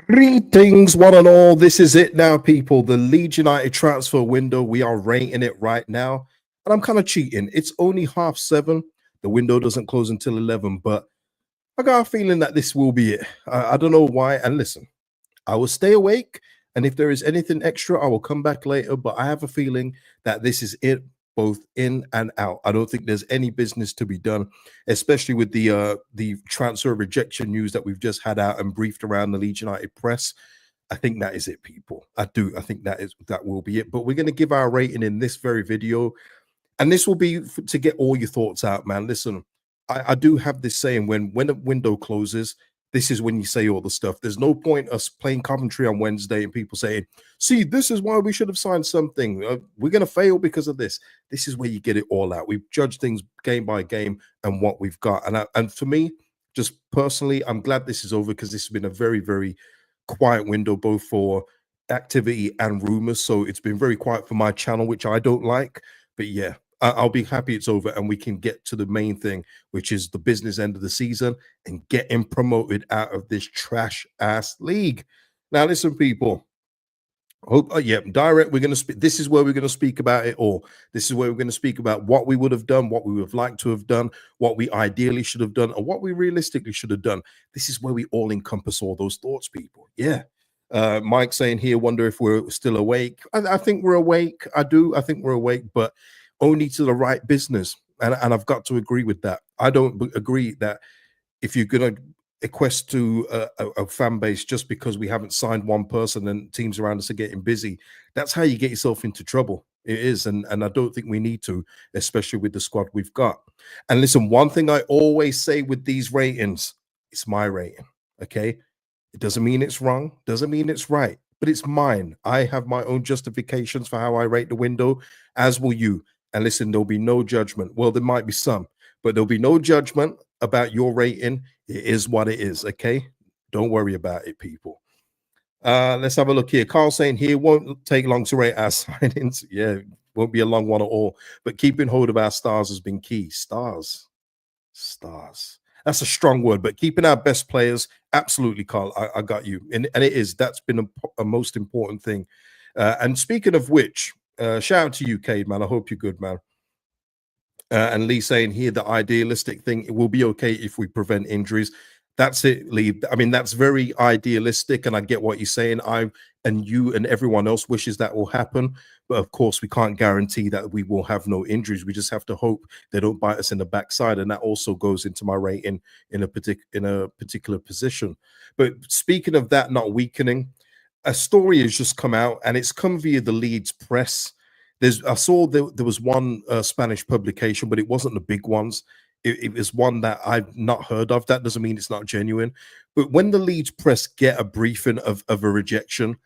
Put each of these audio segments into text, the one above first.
Greetings, one and all. This is it now, people. The Leeds United transfer window. We are rating it right now. And I'm kind of cheating. It's only 7:30. The window doesn't close until 11, but I got a feeling that this will be it. I don't know why. And listen, I will stay awake. And if there is anything extra, I will come back later. But I have a feeling that this is it, both in and out. I don't think there's any business to be done, especially with the transfer rejection news that we've just had out and briefed around the Leeds United press. I think that is it, people. I do. I think that will be it. But we're going to give our rating in this very video, and this will be to get all your thoughts out, man. Listen, I do have this saying: when a window closes, this is when you say all the stuff. There's no point us playing commentary on Wednesday and people saying, see, this is why we should have signed something. We're going to fail because of this. This is where you get it all out. We've judged things game by game and what we've got. And for me, just personally, I'm glad this is over because this has been a very, very quiet window, both for activity and rumors. So it's been very quiet for my channel, which I don't like. But yeah, I'll be happy it's over and we can get to the main thing, which is the business end of the season and getting promoted out of this trash ass league. Now, listen, people. Hope, yeah, direct. We're going to speak. This is where we're going to speak about it all. This is where we're going to speak about what we would have done, what we would have liked to have done, what we ideally should have done, or what we realistically should have done. This is where we all encompass all those thoughts, people. Yeah. Mike saying here, wonder if we're still awake. I think we're awake. I do. I think we're awake, but only to the right business. And I've got to agree with that. I don't agree that if you're going to equest to a fan base just because we haven't signed one person and teams around us are getting busy, that's how you get yourself into trouble. It is. And I don't think we need to, especially with the squad we've got. And listen, one thing I always say with these ratings, it's my rating. Okay. It doesn't mean it's wrong. Doesn't mean it's right, but it's mine. I have my own justifications for how I rate the window, as will you. And listen, there'll be no judgment. Well, there might be some, but there'll be no judgment about your rating. It is what it is, okay? Don't worry about it, people. Let's have a look here. Carl saying here, won't take long to rate our signings. Yeah, won't be a long one at all. But keeping hold of our stars has been key. Stars. That's a strong word, but keeping our best players, absolutely, Carl. I got you. And it is. That's been a most important thing. And speaking of which, shout out to you, Cade, man. I hope you're good, man. And Lee saying here, the idealistic thing, it will be okay if we prevent injuries. That's it, Lee. I mean, that's very idealistic, and I get what you're saying. I and you and everyone else wishes that will happen. But of course, we can't guarantee that we will have no injuries. We just have to hope they don't bite us in the backside. And that also goes into my rating in a particular position. But speaking of that not weakening, a story has just come out, and it's come via the Leeds press. I saw there was one Spanish publication, but it wasn't the big ones. It was one that I've not heard of. That doesn't mean it's not genuine. But when the Leeds press get a briefing of a rejection,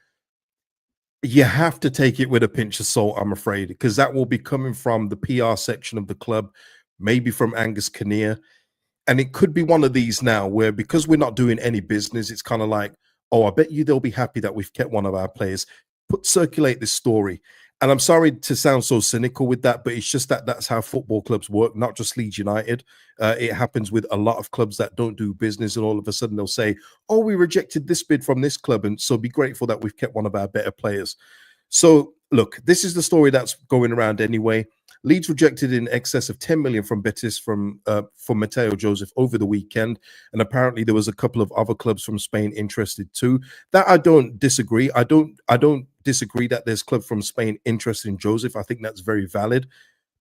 you have to take it with a pinch of salt, I'm afraid, because that will be coming from the PR section of the club, maybe from Angus Kinnear. And it could be one of these now where, because we're not doing any business, it's kind of like, oh, I bet you they'll be happy that we've kept one of our players. Circulate this story. And I'm sorry to sound so cynical with that, but it's just that that's how football clubs work, not just Leeds United. It happens with a lot of clubs that don't do business, and all of a sudden they'll say, oh, we rejected this bid from this club, and so be grateful that we've kept one of our better players. So, look, this is the story that's going around anyway. Leeds rejected in excess of 10 million from Betis for Mateo Joseph over the weekend, and apparently there was a couple of other clubs from Spain interested too. That I don't disagree. I don't disagree that there's club from Spain interested in Joseph. I think that's very valid.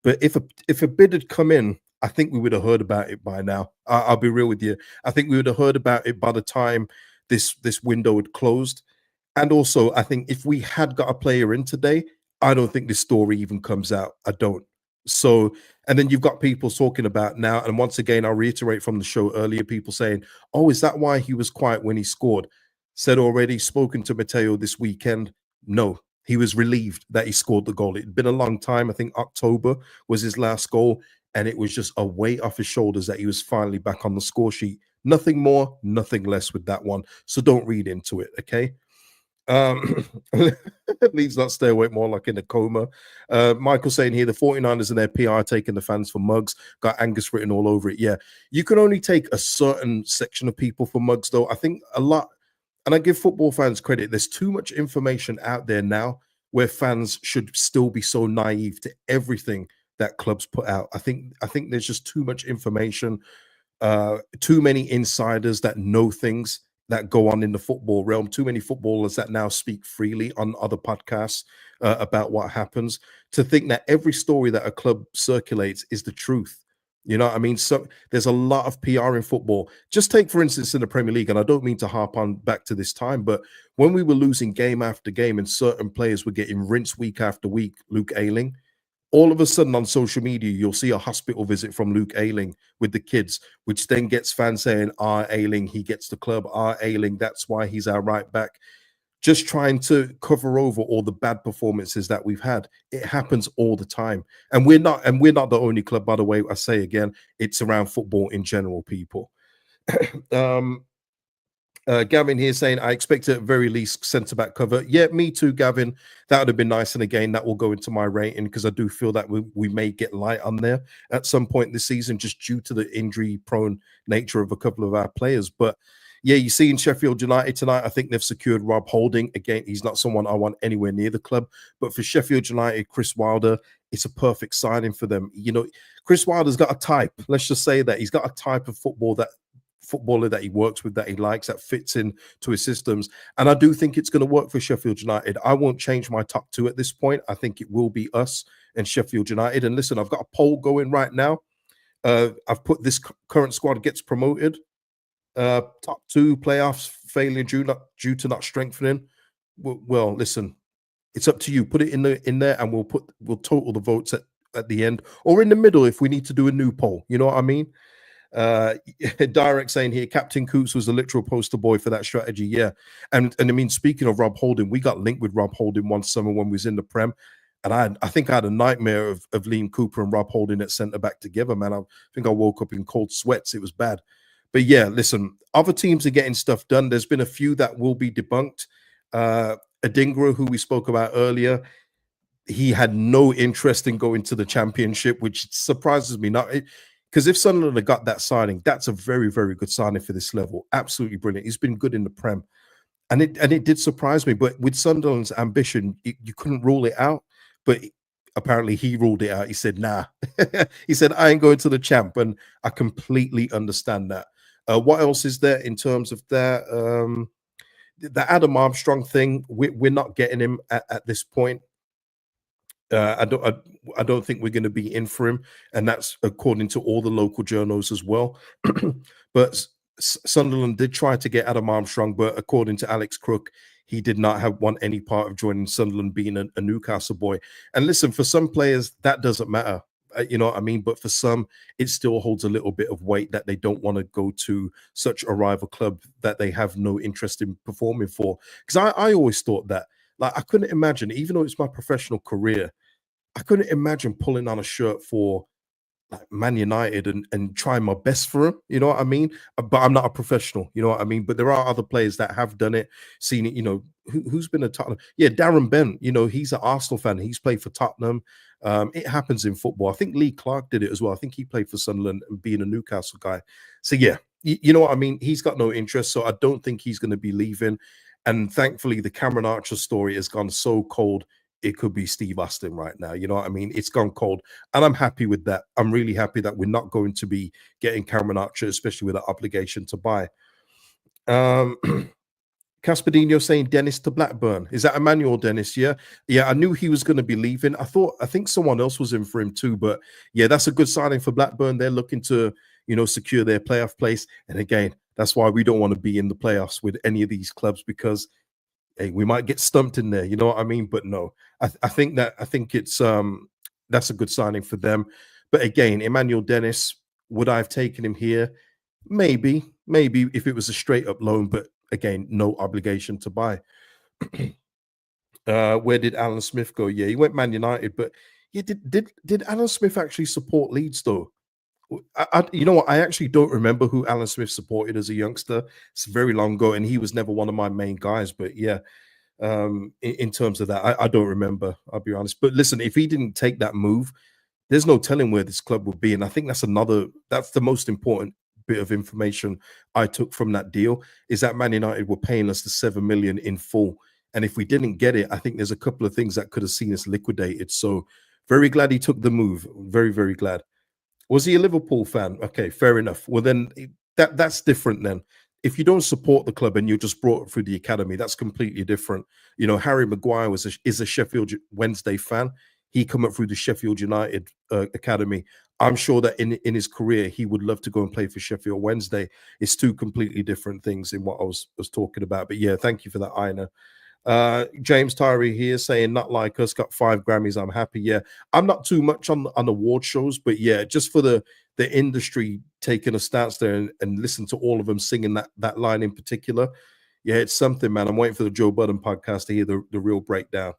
But if a bid had come in, I think we would have heard about it by now. I'll be real with you. I think we would have heard about it by the time this window had closed. And also, I think if we had got a player in today, I don't think this story even comes out. I don't. So, and then you've got people talking about now, and once again, I'll reiterate from the show earlier, people saying, oh, is that why he was quiet when he scored? Said already, spoken to Mateo this weekend. No, he was relieved that he scored the goal. It'd been a long time. I think October was his last goal, and it was just a weight off his shoulders that he was finally back on the score sheet. Nothing more, nothing less with that one. So don't read into it, okay? Leeds not stay awake, more like in a coma. Michael saying here, the 49ers and their PR taking the fans for mugs, got Angus written all over it. Yeah, you can only take a certain section of people for mugs, though. I think a lot And I give football fans credit. There's too much information out there now where fans should still be so naive to everything that clubs put out. I think there's just too much information, too many insiders that know things that go on in the football realm, too many footballers that now speak freely on other podcasts about what happens, to think that every story that a club circulates is the truth. You know what I mean? So there's a lot of PR in football. Just take, for instance, in the Premier League, and I don't mean to harp on back to this time, but when we were losing game after game and certain players were getting rinsed week after week, Luke Ayling, all of a sudden on social media, you'll see a hospital visit from Luke Ayling with the kids, which then gets fans saying, Ayling, he gets the club, Ayling, that's why he's our right back. Just trying to cover over all the bad performances that we've had. It happens all the time. And we're not the only club, by the way. I say again, it's around football in general, people. um, Gavin here saying, I expect at very least centre back cover. Yeah, me too, Gavin. That would have been nice. And again, that will go into my rating because I do feel that we may get light on there at some point this season just due to the injury prone nature of a couple of our players. But yeah, you see in Sheffield United tonight, I think they've secured Rob Holding. Again, he's not someone I want anywhere near the club. But for Sheffield United, Chris Wilder, it's a perfect signing for them. You know, Chris Wilder's got a type. Let's just say that he's got a type of footballer that he works with, that he likes, that fits in to his systems. And I do think it's going to work for Sheffield United. I won't change my top two at this point. I think it will be us and Sheffield United. And listen, I've got a poll going right now. I've put this current squad gets promoted. Top two playoffs failing due to not strengthening. Well, listen, it's up to you. Put it in there, and we'll total the votes at the end or in the middle if we need to do a new poll. You know what I mean? Direct saying here, Captain Coots was the literal poster boy for that strategy. Yeah, and I mean, speaking of Rob Holding, we got linked with Rob Holding one summer when we was in the Prem, and I think I had a nightmare of Liam Cooper and Rob Holding at centre back together. Man, I think I woke up in cold sweats. It was bad. But yeah, listen, other teams are getting stuff done. There's been a few that will be debunked. Adingra, who we spoke about earlier, he had no interest in going to the Championship, which surprises me. Not because if Sunderland had got that signing, that's a very, very good signing for this level. Absolutely brilliant. He's been good in the Prem, and it did surprise me. But with Sunderland's ambition, you couldn't rule it out. But apparently, he ruled it out. He said, "Nah." He said, "I ain't going to the Champ," and I completely understand that. What else is there in terms of that? The Adam Armstrong thing, we're not getting him at this point. I don't think we're going to be in for him, and that's according to all the local journals as well. But Sunderland did try to get Adam Armstrong, but according to Alex Crook, he did not want any part of joining Sunderland, being a Newcastle boy. And listen, for some players, that doesn't matter. You know what I mean? But for some, it still holds a little bit of weight that they don't want to go to such a rival club that they have no interest in performing for. Because I always thought that, like, I couldn't imagine, even though it's my professional career, I couldn't imagine pulling on a shirt for like Man United and trying my best for him. You know what I mean? But I'm not a professional. You know what I mean? But there are other players that have done it, seen it. You know, who's been a Tottenham? Yeah, Darren Bent. You know, he's an Arsenal fan. He's played for Tottenham. It happens in football. I think Lee Clark did it as well. I think he played for Sunderland and being a Newcastle guy. So yeah, you know what I mean? He's got no interest. So I don't think he's going to be leaving. And thankfully, the Cameron Archer story has gone so cold. It could be Steve Austin right now. You know what I mean? It's gone cold. And I'm happy with that. I'm really happy that we're not going to be getting Cameron Archer, especially with that obligation to buy. Caspadino saying Dennis to Blackburn. Is that Emmanuel Dennis? Yeah. Yeah, I knew he was going to be leaving. I think someone else was in for him too. But yeah, that's a good signing for Blackburn. They're looking to, secure their playoff place. And again, that's why we don't want to be in the playoffs with any of these clubs, because hey, we might get stumped in there, you know what I mean? But no, I think it's that's a good signing for them. But again, Emmanuel Dennis, would I have taken him here? Maybe if it was a straight up loan, but again, no obligation to buy. Where did Alan Smith go? Yeah, he went Man United, but yeah, did Alan Smith actually support Leeds though? You know what? I actually don't remember who Alan Smith supported as a youngster. It's very long ago, and he was never one of my main guys. But yeah, in terms of that, I don't remember. I'll be honest. But listen, if he didn't take that move, there's no telling where this club would be. And I think that's the most important bit of information I took from that deal is that Man United were paying us the 7 million in full. And if we didn't get it, I think there's a couple of things that could have seen us liquidated. So very glad he took the move. Very, very glad. Was he a Liverpool fan? Okay, fair enough. Well, then that's different. Then, if you don't support the club and you're just brought up through the academy, that's completely different. You know, Harry Maguire is a Sheffield Wednesday fan. He come up through the Sheffield United academy. I'm sure that in his career he would love to go and play for Sheffield Wednesday. It's two completely different things in what I was talking about. But yeah, thank you for that, Ina. James Tyree here saying, not like us, got 5 Grammys. I'm happy. Yeah, I'm not too much on award shows, but yeah, just for the industry taking a stance there and listen to all of them singing that line in particular. Yeah, it's something, man. I'm waiting for the Joe Budden podcast to hear the real breakdown.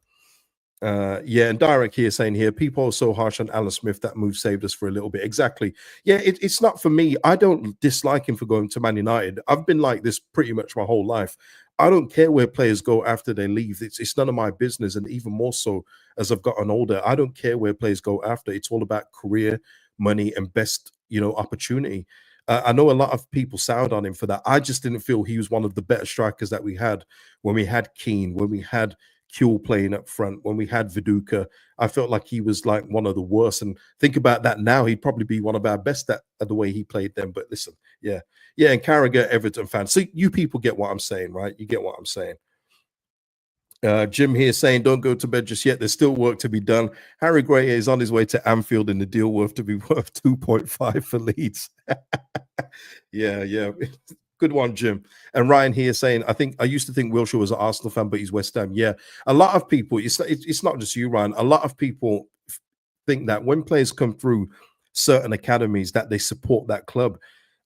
Yeah, and Direct here saying here, people are so harsh on Alan Smith. That move saved us for a little bit. Exactly. Yeah, it's not for me. I don't dislike him for going to Man United. I've been like this pretty much my whole life. I don't care where players go after they leave. It's none of my business. And even more so as I've gotten older, I don't care where players go after. It's all about career, money, and best, opportunity. I know a lot of people soured on him for that. I just didn't feel he was one of the better strikers that we had when we had Keane, when we had Kuhl playing up front, when we had Viduka. I felt like he was like one of the worst. And think about that now, he'd probably be one of our best at the way he played then. But listen, yeah. Yeah, and Carragher, Everton fan. So you people get what I'm saying, right? You get what I'm saying. Jim here saying, don't go to bed just yet. There's still work to be done. Harry Gray is on his way to Anfield in the deal worth to be worth 2.5 for Leeds. Yeah. Good one, Jim. And Ryan here saying, I used to think Wilshere was an Arsenal fan, but he's West Ham. Yeah, a lot of people, it's not just you, Ryan. A lot of people think that when players come through certain academies that they support that club.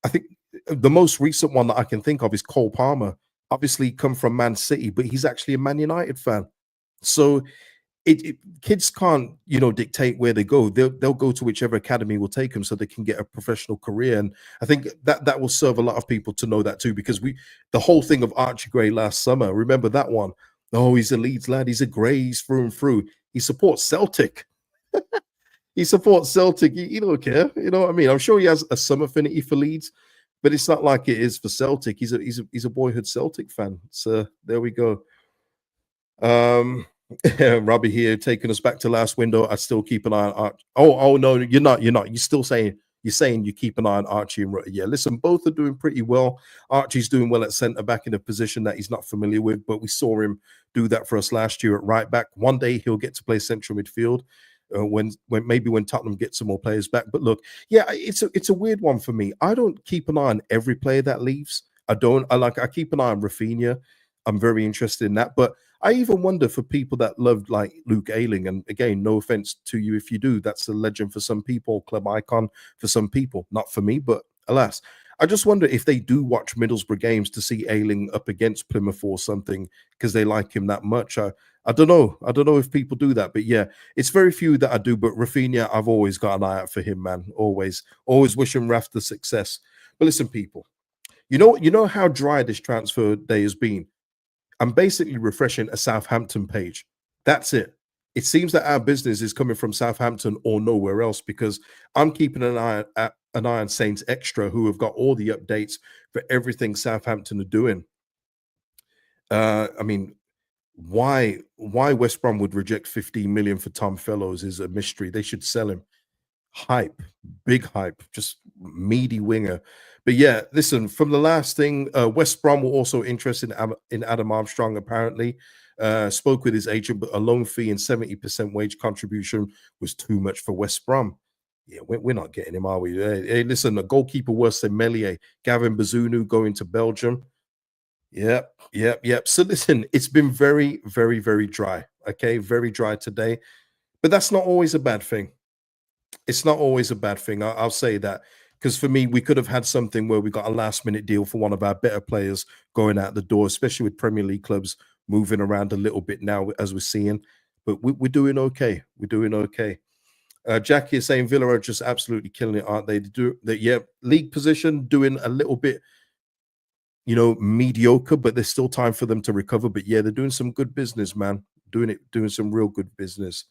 I think the most recent one that I can think of is Cole Palmer. Obviously, come from Man City, but he's actually a Man United fan. So kids can't, dictate where they go. They'll go to whichever academy will take them, so they can get a professional career. And I think that will serve a lot of people to know that too, because the whole thing of Archie Gray last summer. Remember that one? Oh, he's a Leeds lad. He's a Gray. He's through and through. He supports Celtic. He supports Celtic. He don't care. You know what I mean? I'm sure he has some affinity for Leeds, but it's not like it is for Celtic. He's a boyhood Celtic fan. So there we go. Robbie here taking us back to last window. I still keep an eye on Archie. Oh no, you're not. You're still saying you keep an eye on Archie and Rutter. Yeah, listen, both are doing pretty well. Archie's doing well at centre back in a position that he's not familiar with, but we saw him do that for us last year at right back. One day he'll get to play central midfield. When Tottenham get some more players back. But look, yeah, it's a weird one for me. I don't keep an eye on every player that leaves. I don't. I keep an eye on Rafinha. I'm very interested in that. But I even wonder for people that loved like Luke Ayling, and again, no offense to you if you do, that's a legend for some people, club icon for some people, not for me, but alas. I just wonder if they do watch Middlesbrough games to see Ayling up against Plymouth or something because they like him that much. I don't know. I don't know if people do that, but yeah, it's very few that I do. But Rafinha, I've always got an eye out for him, man. Always wishing Raf the success. But listen, people, you know how dry this transfer day has been. I'm basically refreshing a Southampton page. That's it. It seems that our business is coming from Southampton or nowhere else because I'm keeping an eye on Saints Extra, who have got all the updates for everything Southampton are doing. I mean, why West Brom would reject 15 million for Tom Fellows is a mystery. They should sell him. Hype, big hype, just meaty winger. But yeah, listen, from the last thing, West Brom were also interested in Adam Armstrong, apparently. Spoke with his agent, but a loan fee and 70% wage contribution was too much for West Brom. Yeah, we're not getting him, are we? Hey, listen, a goalkeeper worse than Melier, Gavin Bazunu going to Belgium. Yep. So listen, it's been very, very, very dry. Okay, very dry today. But that's not always a bad thing. It's not always a bad thing. I'll say that because for me, we could have had something where we got a last minute deal for one of our better players going out the door, especially with Premier League clubs moving around a little bit now, as we're seeing. But we're doing okay. We're doing okay. Jackie is saying Villa are just absolutely killing it, aren't they? Yeah, league position doing a little bit, mediocre, but there's still time for them to recover. But yeah, they're doing some good business, man. Doing some real good business.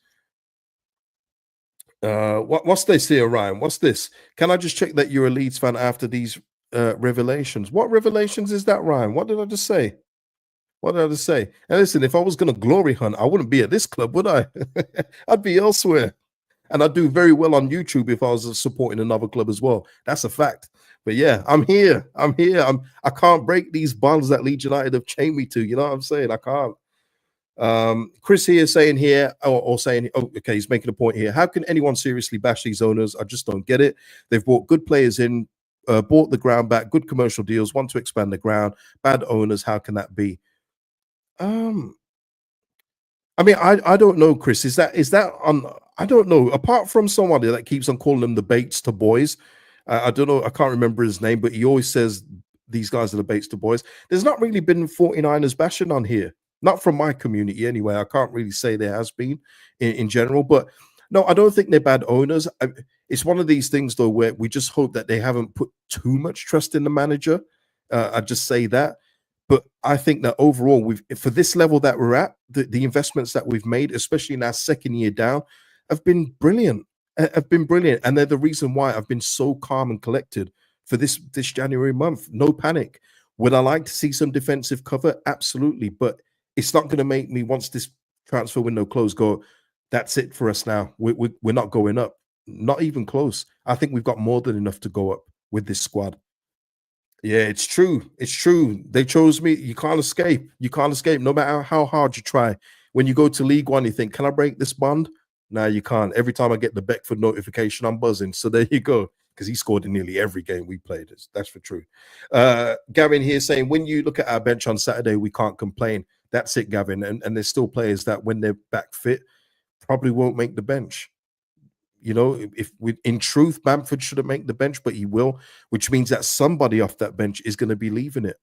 What's this here, Ryan? What's this? Can I just check that you're a Leeds fan after these revelations. What revelations is that, Ryan? What did I just say? What did I just say? And listen, if I was going to glory hunt, I wouldn't be at this club, would I? I'd be elsewhere. And I'd do very well on YouTube if I was supporting another club as well. That's a fact. But yeah, I'm here. I'm here. I can't break these bonds that Leeds United have chained me to. You know what I'm saying? I can't. Chris here saying here, or saying, oh, okay, he's making a point here. How can anyone seriously bash these owners? I just don't get it. They've brought good players in, bought the ground back, good commercial deals, want to expand the ground, bad owners. How can that be? Um, I mean, I don't know, Chris. Is that on? I don't know. Apart from somebody that keeps on calling them the Bates to boys, I don't know. I can't remember his name, but he always says these guys are the Bates to boys. There's not really been 49ers bashing on here, not from my community anyway. I can't really say there has been in general, but no, I don't think they're bad owners. It's one of these things though where we just hope that they haven't put too much trust in the manager. I just say that. But I think that overall, we've for this level that we're at, the investments that we've made, especially in our second year down, have been brilliant. Have been brilliant, and they're the reason why I've been so calm and collected for this January month. No panic. Would I like to see some defensive cover? Absolutely, but it's not going to make me once this transfer window closed. Go, that's it for us now. We're not going up, not even close. I think we've got more than enough to go up with this squad. Yeah, it's true. It's true. They chose me. You can't escape. You can't escape, no matter how hard you try. When you go to League One, you think, "Can I break this bond?" No, you can't. Every time I get the Beckford notification, I'm buzzing. So there you go, because he scored in nearly every game we played. That's for true. Gavin here saying, when you look at our bench on Saturday, we can't complain. That's it, Gavin. And there's still players that, when they're back fit, probably won't make the bench. You know, if we, in truth, Bamford shouldn't make the bench, but he will, which means that somebody off that bench is going to be leaving it.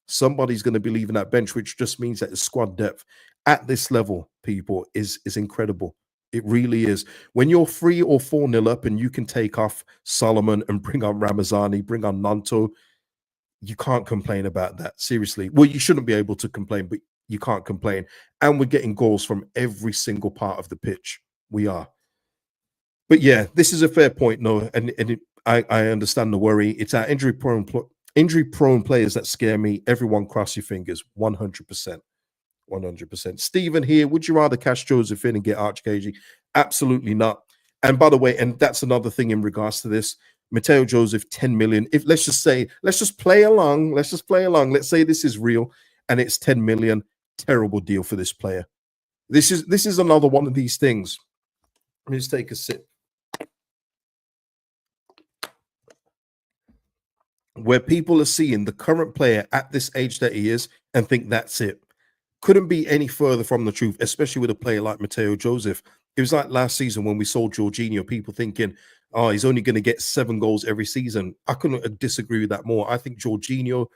Somebody's going to be leaving that bench, which just means that the squad depth at this level, people, is incredible. It really is. When you're 3 or 4-0 up and you can take off Solomon and bring on Ramazani, bring on Nanto, you can't complain about that. Seriously. Well, you shouldn't be able to complain, but you can't complain. And we're getting goals from every single part of the pitch. We are. But yeah, this is a fair point, no, I understand the worry. It's our injury prone players that scare me. Everyone, cross your fingers, 100%, 100%. Stephen here, would you rather cash Joseph in and get Archcagey? Absolutely not. And by the way, and that's another thing in regards to this, Mateo Joseph, 10 million. If let's just play along. Let's just play along. Let's say this is real and it's 10 million. Terrible deal for this player. This is another one of these things. Let me just take a sip. Where people are seeing the current player at this age that he is and think that's it. Couldn't be any further from the truth, especially with a player like Mateo Joseph. It was like last season when we sold Jorginho, people thinking, oh, he's only going to get 7 goals every season. I couldn't disagree with that more. I think Jorginho,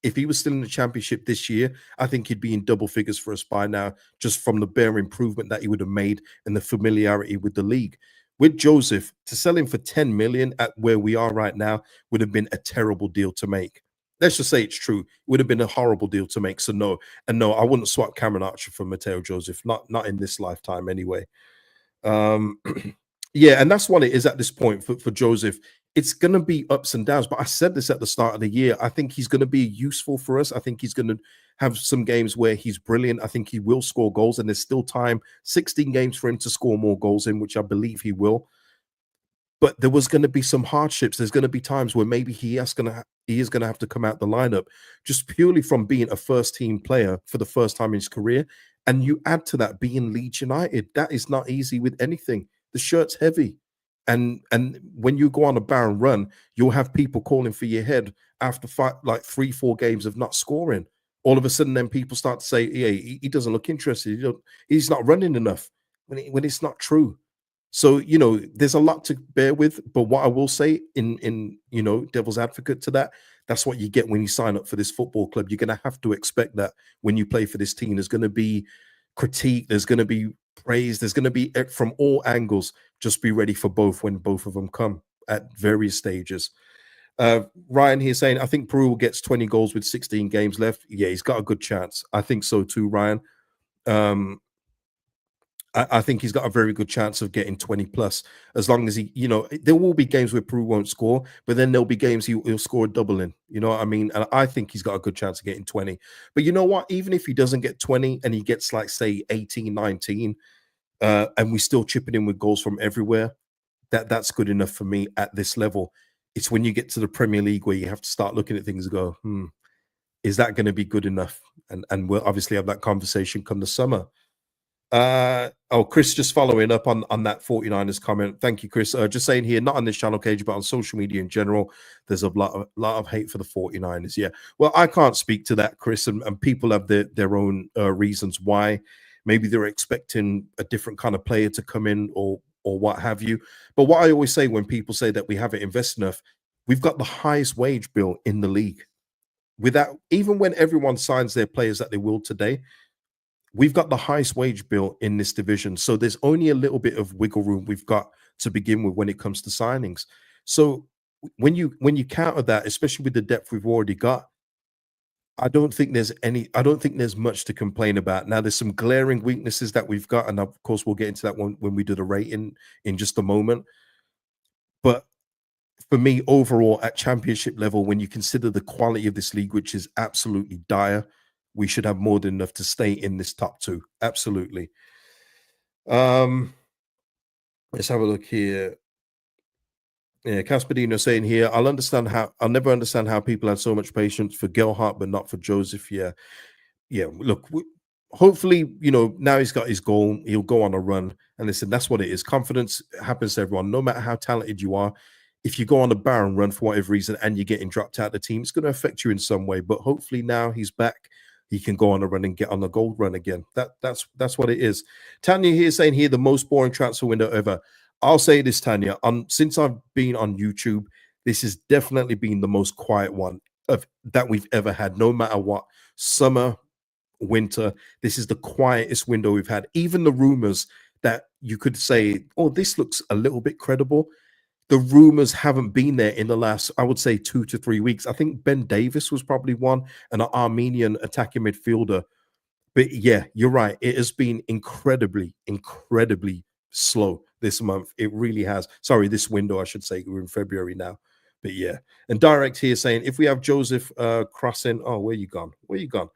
if he was still in the championship this year, I think he'd be in double figures for us by now, just from the bare improvement that he would have made and the familiarity with the league. With Joseph, to sell him for 10 million at where we are right now would have been a terrible deal to make. Let's just say it's true. It would have been a horrible deal to make. So no, and no, I wouldn't swap Cameron Archer for Mateo Joseph. Not in this lifetime anyway. Yeah, and that's what it is at this point for Joseph. It's going to be ups and downs, but I said this at the start of the year. I think he's going to be useful for us. I think he's going to have some games where he's brilliant. I think he will score goals, and there's still time, 16 games for him to score more goals in, which I believe he will. But there was going to be some hardships. There's going to be times where maybe he is going to have to come out the lineup just purely from being a first team player for the first time in his career. And you add to that being Leeds United. That is not easy with anything. The shirt's heavy. And when you go on a barren run, you'll have people calling for your head after 3-4 games of not scoring. All of a sudden, then people start to say, yeah, he doesn't look interested. He's not running enough when it's not true. So, there's a lot to bear with. But what I will say in devil's advocate to that, that's what you get when you sign up for this football club. You're going to have to expect that when you play for this team, there's going to be critique, there's going to be praise, there's going to be from all angles. Just be ready for both when both of them come at various stages. Ryan here saying, I think Peru gets 20 goals with 16 games left. Yeah, he's got a good chance. I think so too, Ryan. I think he's got a very good chance of getting 20 plus, as long as he, there will be games where Peru won't score, but then there'll be games he'll score a double in. You know what I mean? And I think he's got a good chance of getting 20. But you know what? Even if he doesn't get 20 and he gets like, say, 18, 19, and we still chipping in with goals from everywhere, that's good enough for me at this level. It's when you get to the Premier League where you have to start looking at things and go, is that going to be good enough? And we'll obviously have that conversation come the summer. Chris, just following up on that 49ers comment. Thank you, Chris. Just saying here, not on this channel, Cage, but on social media in general, there's a lot of hate for the 49ers. Yeah. Well, I can't speak to that, Chris, and people have their own reasons why. Maybe they're expecting a different kind of player to come in or what have you. But what I always say when people say that we haven't invested enough, we've got the highest wage bill in the league. Without, even when everyone signs their players that they will today, we've got the highest wage bill in this division. So there's only a little bit of wiggle room we've got to begin with when it comes to signings. So when you counter that, especially with the depth we've already got, I don't think there's much to complain about. Now, there's some glaring weaknesses that we've got, and of course we'll get into that one when we do the rating in just a moment. But for me, overall, at championship level, when you consider the quality of this league, which is absolutely dire, we should have more than enough to stay in this top two. Absolutely. Let's have a look here. Yeah, Caspadino saying here, I'll never understand how people had so much patience for Gelhardt, but not for Joseph. Yeah. Look, hopefully, now he's got his goal. He'll go on a run. And listen, that's what it is. Confidence happens to everyone, no matter how talented you are. If you go on a barren run for whatever reason and you're getting dropped out of the team, it's going to affect you in some way. But hopefully now he's back. He can go on a run and get on the gold run again. That's what it is. Tanya here saying here, the most boring transfer window ever. I'll say this, Tanya. Since I've been on YouTube, this has definitely been the most quiet one that we've ever had, no matter what. Summer, winter, this is the quietest window we've had. Even the rumors that you could say, oh, this looks a little bit credible, the rumors haven't been there in the last, I would say, 2 to 3 weeks. I think Ben Davis was probably one, an Armenian attacking midfielder. But yeah, you're right. It has been incredibly, incredibly slow this month. It really has. Sorry, this window, I should say. We're in February now. But yeah. And Direct here saying, if we have Joseph crossing, oh, where you gone? Where you gone?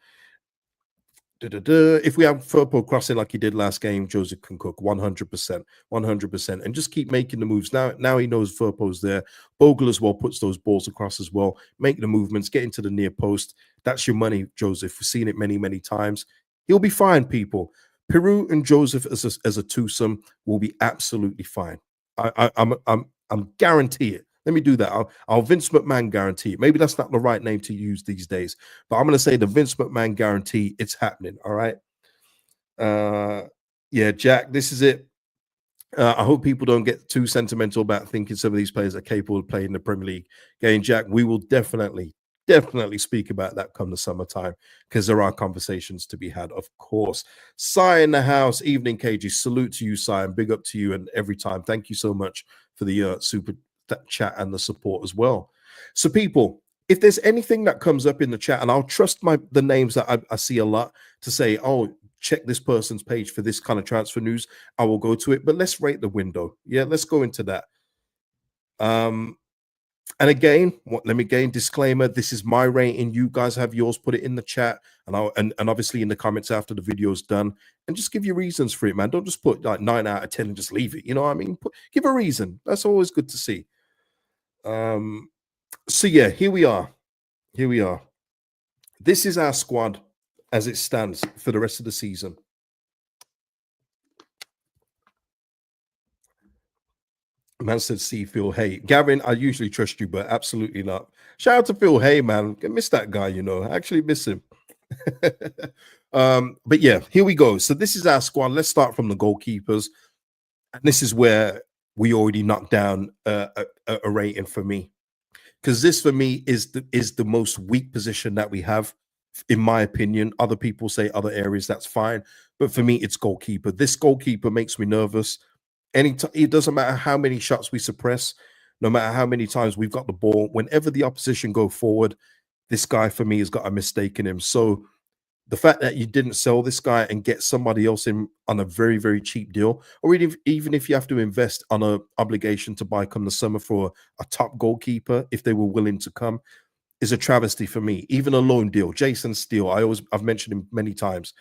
If we have Firpo crossing like he did last game, Joseph can cook 100%, 100%, and just keep making the moves. Now he knows Firpo's there. Bogle as well puts those balls across as well. Make the movements, get into the near post. That's your money, Joseph. We've seen it many, many times. He'll be fine, people. Peru and Joseph as a twosome will be absolutely fine. I'm guarantee it. Let me do that. I'll Vince McMahon guarantee. Maybe that's not the right name to use these days, but I'm going to say the Vince McMahon guarantee. It's happening. All right. Yeah, Jack, this is it. I hope people don't get too sentimental about thinking some of these players are capable of playing in the Premier League. Again, Jack, we will definitely speak about that come the summertime, because there are conversations to be had, of course. Cy in the house, evening, KG. Salute to you, Cy, and big up to you. And every time, thank you so much for the super chat and the support as well. So, people, if there's anything that comes up in the chat, and I'll trust the names that I see a lot to say, oh, check this person's page for this kind of transfer news, I will go to it. But let's rate the window. Yeah, let's go into that. And again, let me again disclaimer: this is my rating. You guys have yours. Put it in the chat, and obviously in the comments after the video's done, and just give your reasons for it, man. Don't just put like 9 out of 10 and just leave it. You know what I mean? Give a reason. That's always good to see. So yeah, here we are. This is our squad as it stands for the rest of the season. Man said, see Phil Hay. Gavin, I usually trust you, but absolutely not. Shout out to Phil Hay, man. I miss that guy, I actually miss him. But yeah, here we go. So this is our squad. Let's start from the goalkeepers. And this is where we already knocked down a rating for me. Because this, for me, is the most weak position that we have, in my opinion. Other people say other areas, that's fine. But for me, it's goalkeeper. This goalkeeper makes me nervous. It doesn't matter how many shots we suppress, no matter how many times we've got the ball, whenever the opposition go forward, this guy for me has got a mistake in him. So the fact that you didn't sell this guy and get somebody else in on a very, very cheap deal, or even if you have to invest on a obligation to buy come the summer for a top goalkeeper, if they were willing to come, is a travesty for me. Even a loan deal, Jason Steele, I've mentioned him many times.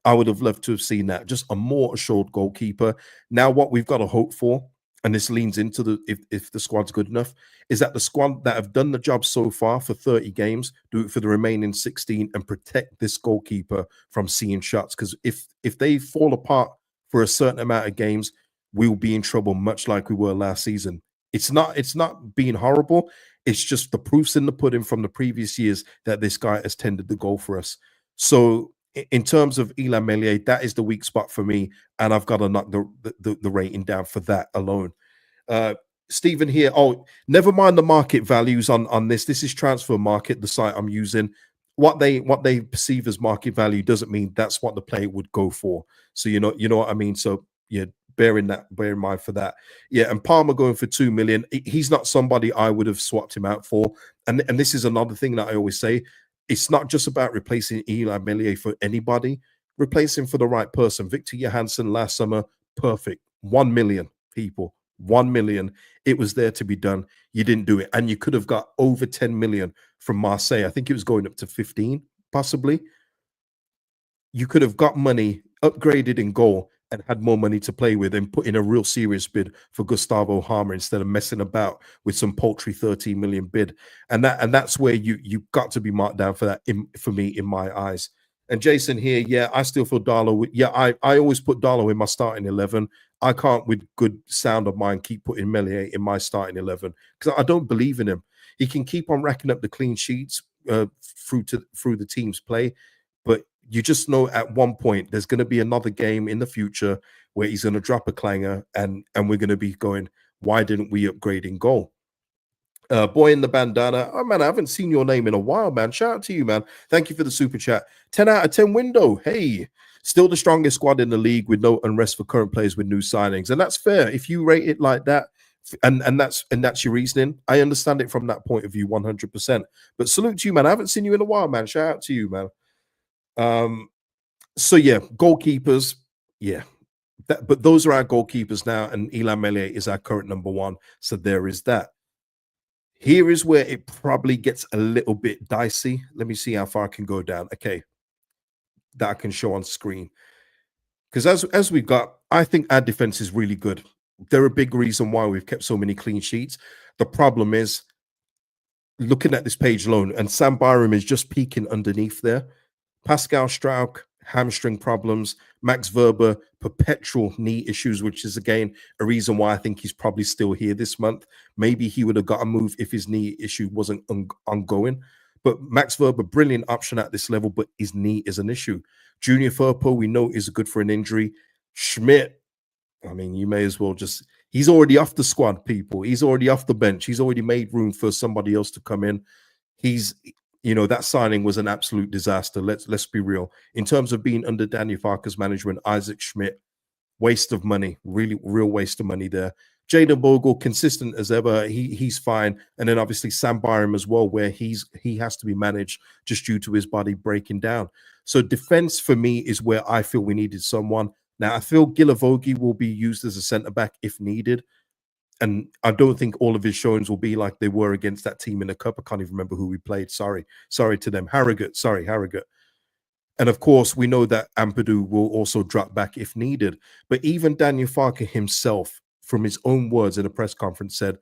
I would have loved to have seen that. Just a more assured goalkeeper. Now, what we've got to hope for, and this leans into the if the squad's good enough, is that the squad that have done the job so far for 30 games do it for the remaining 16 and protect this goalkeeper from seeing shots. Because if they fall apart for a certain amount of games, we'll be in trouble, much like we were last season. It's not being horrible. It's just the proofs in the pudding from the previous years that this guy has tended to go for us. So in terms of Elan Melier, that is the weak spot for me, and I've got to knock the rating down for that alone. Uh, Stephen here. Oh, never mind the market values on this. This is Transfer Market, the site I'm using. What they perceive as market value doesn't mean that's what the player would go for. So you know what I mean. So yeah, bear in mind for that. Yeah, and Palmer going for 2 million. He's not somebody I would have swapped him out for. And this is another thing that I always say. It's not just about replacing Eli Melier for anybody. Replace him for the right person. Victor Johansson last summer, perfect. 1 million people. 1 million. It was there to be done. You didn't do it. And you could have got over 10 million from Marseille. I think it was going up to 15, possibly. You could have got money, upgraded in goal, and had more money to play with and put in a real serious bid for Gustavo Harmer instead of messing about with some paltry 13 million bid. And that's where you got to be marked down for that for me in my eyes. And Jason here, yeah, I still feel Darlow. Yeah, I always put Darlow in my starting 11. I can't, with good sound of mind, keep putting Melier in my starting 11 because I don't believe in him. He can keep on racking up the clean sheets through the team's play, but you just know at one point there's going to be another game in the future where he's going to drop a clanger and we're going to be going, why didn't we upgrade in goal? Boy in the bandana. Oh man, I haven't seen your name in a while, man. Shout out to you, man. Thank you for the super chat. 10 out of 10 window. Hey, still the strongest squad in the league with no unrest for current players with new signings. And that's fair. If you rate it like that, and that's your reasoning, I understand it from that point of view 100%. But salute to you, man. I haven't seen you in a while, man. Shout out to you, man. So yeah, goalkeepers, yeah. But those are our goalkeepers now, and Elan Melier is our current number one. So there is that. Here is where it probably gets a little bit dicey. Let me see how far I can go down. Okay, that I can show on screen. Because as we've got, I think our defense is really good. They're a big reason why we've kept so many clean sheets. The problem is looking at this page alone, and Sam Byram is just peeking underneath there. Pascal Strauk, hamstring problems. Max Verber, perpetual knee issues, which is, again, a reason why I think he's probably still here this month. Maybe he would have got a move if his knee issue wasn't ongoing. But Max Verber, brilliant option at this level, but his knee is an issue. Junior Firpo, we know, is good for an injury. Schmidt, I mean, you may as well just... He's already off the squad, people. He's already off the bench. He's already made room for somebody else to come in. That signing was an absolute disaster. Let's be real. In terms of being under Daniel Farker's management, Isaac Schmidt, waste of money, really real waste of money there. Jaden Bogle, consistent as ever. He's fine. And then obviously Sam Byram as well, where he has to be managed just due to his body breaking down. So defense for me is where I feel we needed someone. Now I feel Gilavogi will be used as a centre back if needed. And I don't think all of his showings will be like they were against that team in the cup. I can't even remember who we played. Sorry to them. Harrogate. And of course, we know that Ampadu will also drop back if needed. But even Daniel Farker himself, from his own words in a press conference, said,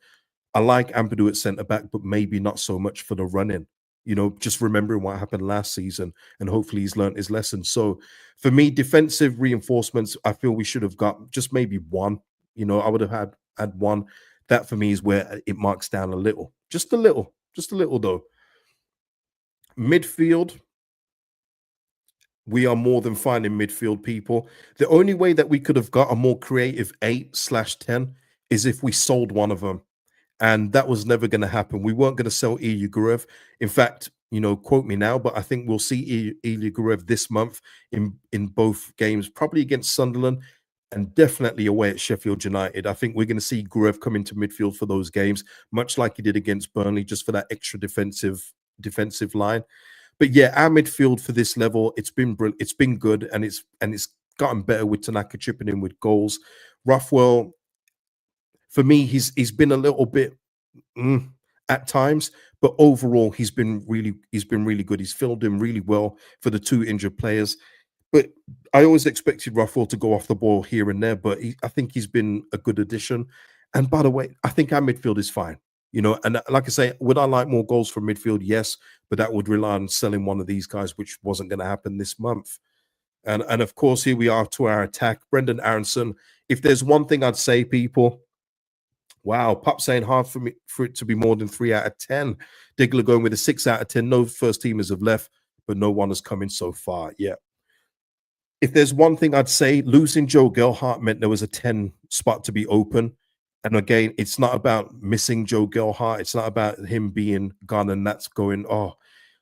I like Ampadu at centre back, but maybe not so much for the run-in. Just remembering what happened last season, and hopefully he's learned his lesson. So for me, defensive reinforcements, I feel we should have got just maybe one. I would have had one. That for me is where it marks down a little. Just a little though. Midfield, we are more than fine in midfield, people. The only way that we could have got a more creative 8/10 is if we sold one of them. And that was never going to happen. We weren't going to sell Ilya Gurev. In fact, quote me now, but I think we'll see Ilya Gurev this month in both games, probably against Sunderland and definitely away at Sheffield United. I think we're going to see Gurev come into midfield for those games, much like he did against Burnley, just for that extra defensive line. But yeah, our midfield for this level, it's been good, and it's gotten better with Tanaka chipping in with goals. Rothwell, for me, he's been a little bit mm, at times, but overall he's been really good. He's filled in really well for the two injured players. But I always expected Ruffle to go off the ball here and there, but I think he's been a good addition. And by the way, I think our midfield is fine. And like I say, would I like more goals from midfield? Yes, but that would rely on selling one of these guys, which wasn't going to happen this month. And of course, here we are to our attack. Brendan Aronson. If there's one thing I'd say, people, wow, Pop saying hard for it to be more than 3 out of 10. Diggler going with a 6 out of 10. No first teamers have left, but no one has come in so far. Yeah. If there's one thing I'd say, losing Joe Gelhart meant there was a 10 spot to be open. And again, it's not about missing Joe Gelhart. It's not about him being gone and that's going, oh,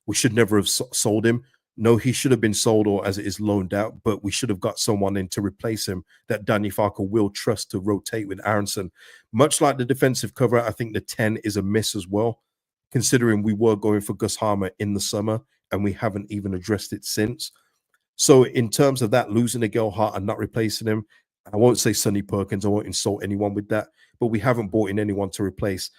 we should never have sold him. No, he should have been sold, or as it is, loaned out, but we should have got someone in to replace him that Danny Farker will trust to rotate with Aronson. Much like the defensive cover, I think the 10 is a miss as well, considering we were going for Gus Harmer in the summer and we haven't even addressed it since. So in terms of that, losing a Gelhart and not replacing him, I won't say Sonny Perkins. I won't insult anyone with that, but we haven't brought in anyone to replace.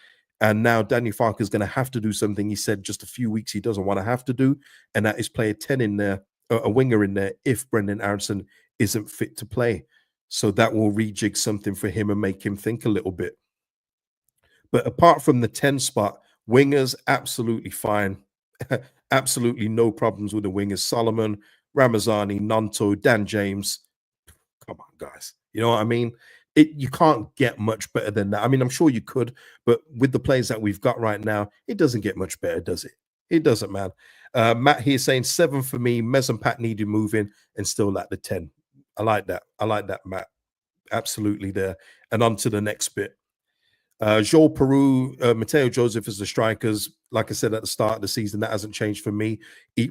And now Danny Farker is going to have to do something he said just a few weeks he doesn't want to have to do, and that is play a 10 in there, a winger in there, if Brendan Aronson isn't fit to play. So that will rejig something for him and make him think a little bit. But apart from the 10 spot, wingers, absolutely fine. Absolutely no problems with the wingers. Solomon, Ramazani, Nanto, Dan James. Come on, guys. You know what I mean? You can't get much better than that. I mean, I'm sure you could, but with the players that we've got right now, it doesn't get much better, does it? It doesn't, man. Matt here saying 7 for me. Mez and Pat needed moving and still at the 10. I like that. I like that, Matt. Absolutely there. And on to the next bit. Joel Peru, Mateo Joseph as the strikers. Like I said at the start of the season, that hasn't changed for me.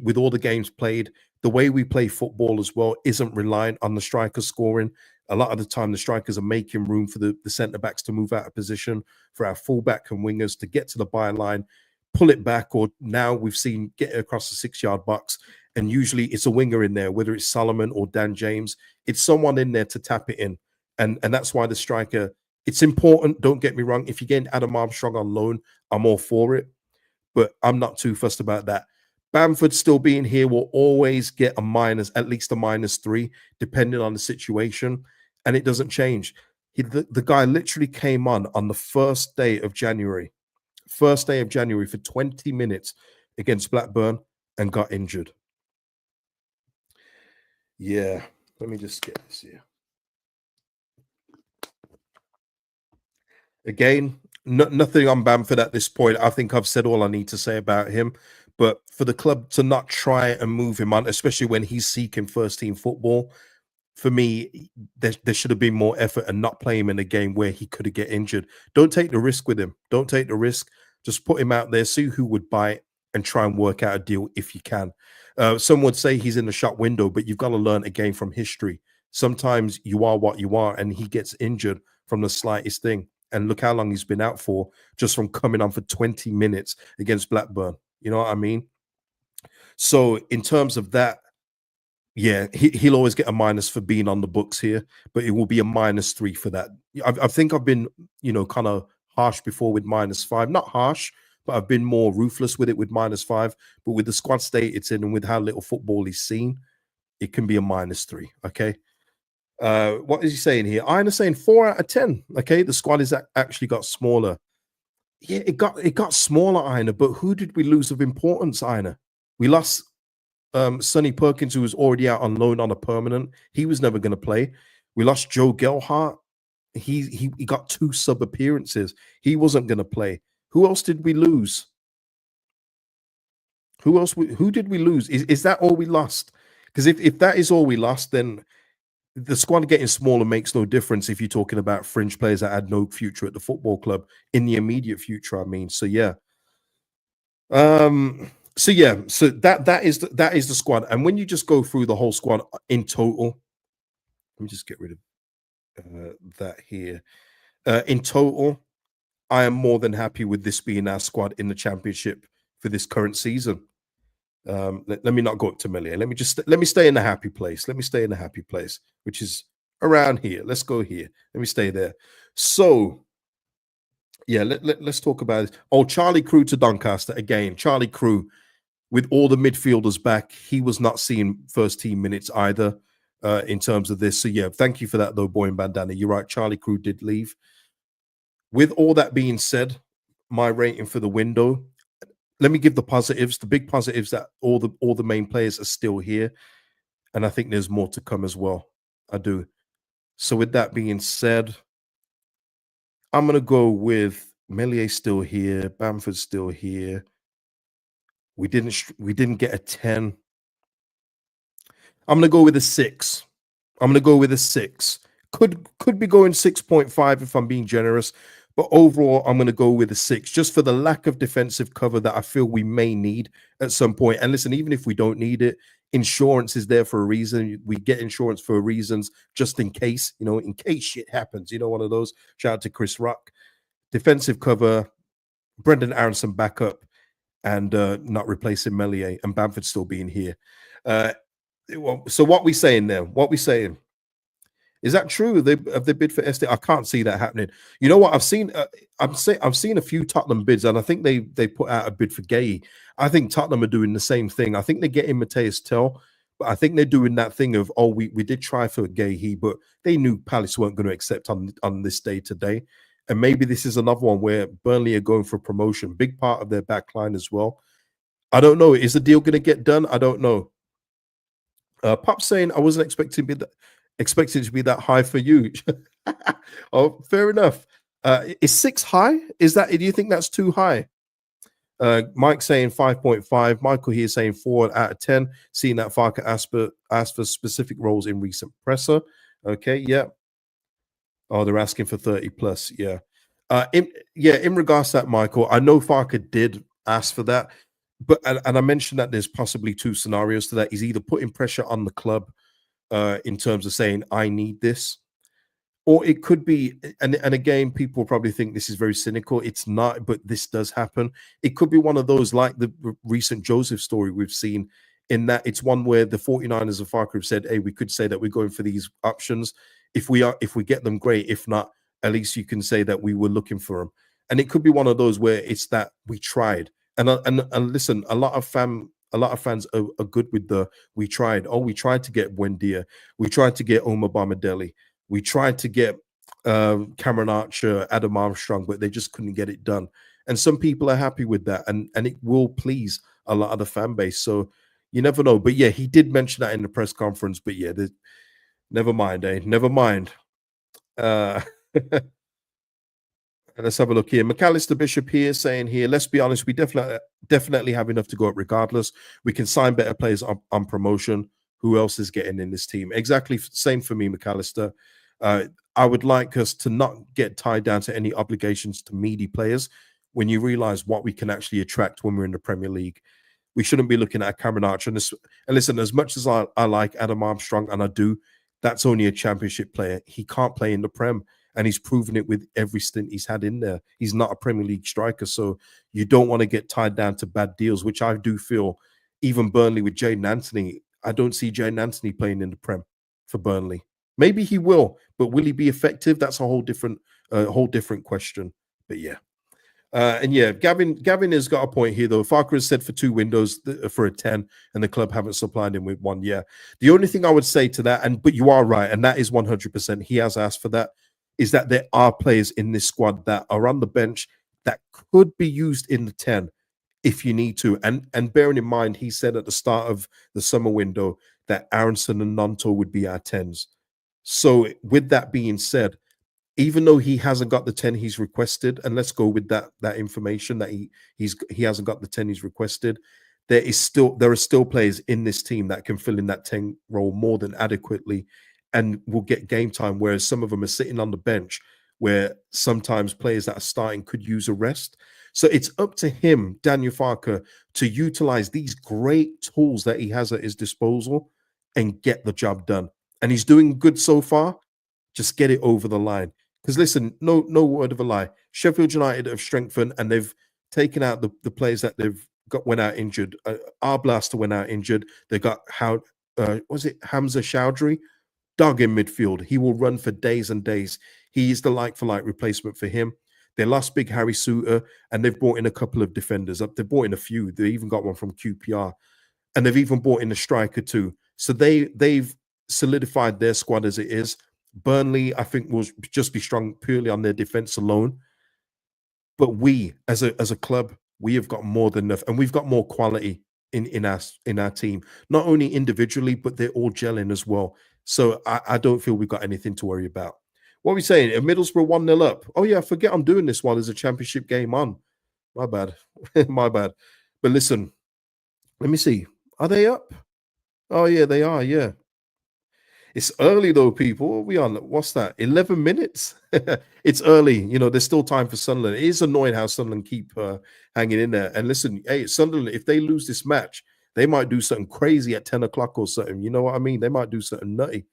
With all the games played, the way we play football as well isn't reliant on the strikers scoring. A lot of the time, the strikers are making room for the centre backs to move out of position, for our fullback and wingers to get to the byline, pull it back, or now we've seen get across the 6-yard box. And usually it's a winger in there, whether it's Solomon or Dan James. It's someone in there to tap it in. And that's why the striker, it's important. Don't get me wrong. If you're getting Adam Armstrong on loan, I'm all for it. But I'm not too fussed about that. Bamford still being here will always get at least a -3, depending on the situation. And it doesn't change. The guy literally came on the first day of January for 20 minutes against Blackburn and got injured. Yeah, let me just get this here. Again, nothing on Bamford at this point. I think I've said all I need to say about him. But for the club to not try and move him on, especially when he's seeking first team football, for me, there should have been more effort and not play him in a game where he could have get injured. Don't take the risk with him. Don't take the risk. Just put him out there, see who would buy it, and try and work out a deal if you can. Some would say he's in the shop window, but you've got to learn again from history. Sometimes you are what you are, and he gets injured from the slightest thing. And look how long he's been out for, just from coming on for 20 minutes against Blackburn. You know what I mean? So in terms of that, yeah, he'll always get a minus for being on the books here, but it will be a -3 for that. I think I've been, kind of harsh before with -5. Not harsh, but I've been more ruthless with it with -5. But with the squad state it's in and with how little football he's seen, it can be a -3. Okay. What is he saying here? Ina saying 4 out of 10. Okay, the squad is actually got smaller. Yeah, it got smaller, Ina. But who did we lose of importance, Ina? We lost Sonny Perkins, who was already out on loan on a permanent. He was never going to play. We lost Joe Gelhart. He got 2 sub appearances. He wasn't going to play. Who else did we lose? Who did we lose? Is that all we lost? Because if that is all we lost, then the squad getting smaller makes no difference if you're talking about fringe players that had no future at the football club in the immediate future. I mean, so yeah. So that is the squad. And when you just go through the whole squad in total, let me just get rid of that here. In total, I am more than happy with this being our squad in the championship for this current season. Let me not go up to Millier. Let me stay in the happy place. Let me stay in the happy place, which is around here. Let's go here. Let me stay there. So yeah, let's talk about it. Oh, Charlie Crew to Doncaster again. Charlie Crew, with all the midfielders back, he was not seeing first team minutes either in terms of this. So yeah, thank you for that though, Boy and Bandana. You're right. Charlie Crew did leave. With all that being said, my rating for the window, let me give the positives. The big positives that all the main players are still here, and I think there's more to come as well. I do. So with that being said, I'm gonna go with Melier still here, Bamford still here. We didn't get a 10. I'm gonna go with a 6. I'm gonna go with a 6. Could be going 6.5 if I'm being generous, but overall I'm gonna go with a 6 just for the lack of defensive cover that I feel we may need at some point. And listen, even if we don't need it, insurance is there for a reason. We get insurance for reasons, just in case, in case shit happens. One of those. Shout out to Chris Rock. Defensive cover, Brendan Aronson backup, and not replacing Melier, and Bamford still being here. So what we saying there? What we saying? Is that true? Have they bid for SD? I can't see that happening. You know what? I've seen a few Tottenham bids, and I think they put out a bid for Gay. I think Tottenham are doing the same thing. I think they're getting Mateus Tell, but I think they're doing that thing of, we did try for Gay, but they knew Palace weren't going to accept on this day today. And maybe this is another one where Burnley are going for promotion. Big part of their back line as well. I don't know. Is the deal going to get done? I don't know. Pop saying I wasn't expecting it to be that high for you. Oh, fair enough. Is 6 high? Do you think that's too high? Mike saying 5.5. Michael here saying 4 out of 10. Seeing that Farker asked for specific roles in recent presser. Okay, yeah. Oh, they're asking for 30 plus. Yeah. In regards to that, Michael, I know Farker did ask for that, but and I mentioned that there's possibly 2 scenarios to that. He's either putting pressure on the club in terms of saying, I need this, or it could be, and again, people probably think this is very cynical. It's not, but this does happen. It could be one of those like the recent Joseph story we've seen, in that it's one where the 49ers of Farker have said, hey, we could say that we're going for these options. If we get them, great. If not, at least you can say that we were looking for them. And it could be one of those where it's that we tried. And listen, a lot of fans are good with the we tried. Oh, we tried to get Buendia. We tried to get Omar Bamadeli. We tried to get Cameron Archer, Adam Armstrong, but they just couldn't get it done. And some people are happy with that, and it will please a lot of the fan base. So you never know. But yeah, he did mention that in the press conference. But yeah, never mind, Never mind. Let's have a look here. McAllister Bishop here saying here, let's be honest, we definitely have enough to go up regardless. We can sign better players on promotion. Who else is getting in this team? Exactly. Same for me, McAllister. I would like us to not get tied down to any obligations to meaty players when you realize what we can actually attract when we're in the Premier League. We shouldn't be looking at Cameron Archer. And listen, as much as I like Adam Armstrong, and I do, that's only a championship player. He can't play in the Prem. And he's proven it with every stint he's had in there. He's not a Premier League striker. So you don't want to get tied down to bad deals, which I do feel even Burnley with Jayden Anthony. I don't see Jayden Anthony playing in the Prem for Burnley. Maybe he will, but will he be effective? That's a whole different question. But yeah. And yeah, Gavin has got a point here, though. Farker has said for 2 windows for a 10, and the club haven't supplied him with one. Yeah. The only thing I would say to that, but you are right, and that is 100%. He has asked for that. Is that there are players in this squad that are on the bench that could be used in the 10 if you need to. And bearing in mind, he said at the start of the summer window that Aronson and Nonto would be our 10s. So with that being said, even though he hasn't got the 10 he's requested, and let's go with that information that he hasn't got the 10 he's requested, there are still players in this team that can fill in that 10 role more than adequately and will get game time, whereas some of them are sitting on the bench, where sometimes players that are starting could use a rest. So it's up to him, Daniel Farker, to utilize these great tools that he has at his disposal and get the job done. And he's doing good so far. Just get it over the line. Because listen, no word of a lie. Sheffield United have strengthened, and they've taken out the players that they've went out injured. Our blaster went out injured. They got how was it Hamza Chowdhury dug in midfield. He will run for days and days. He is the like for like replacement for him. They lost Big Harry Suter, and they've brought in a couple of defenders. They've brought in a few. They even got one from QPR, and they've even brought in a striker too. So they've solidified their squad as it is. Burnley, I think, will just be strong purely on their defense alone. But we, as a club, we have got more than enough, and we've got more quality in our team, not only individually, but they're all gelling as well. So I don't feel we've got anything to worry about. What are we saying? Middlesbrough 1-0 up. Oh yeah, I forget I'm doing this while there's a championship game on. My bad. My bad. But listen, let me see. Are they up? Oh yeah, they are. Yeah. It's early though, people. What are we on? What's that? 11 minutes? It's early. You know, there's still time for Sunderland. It is annoying how Sunderland keep hanging in there. And listen, hey, Sunderland, if they lose this match, they might do something crazy at 10 o'clock or something. You know what I mean? They might do something nutty.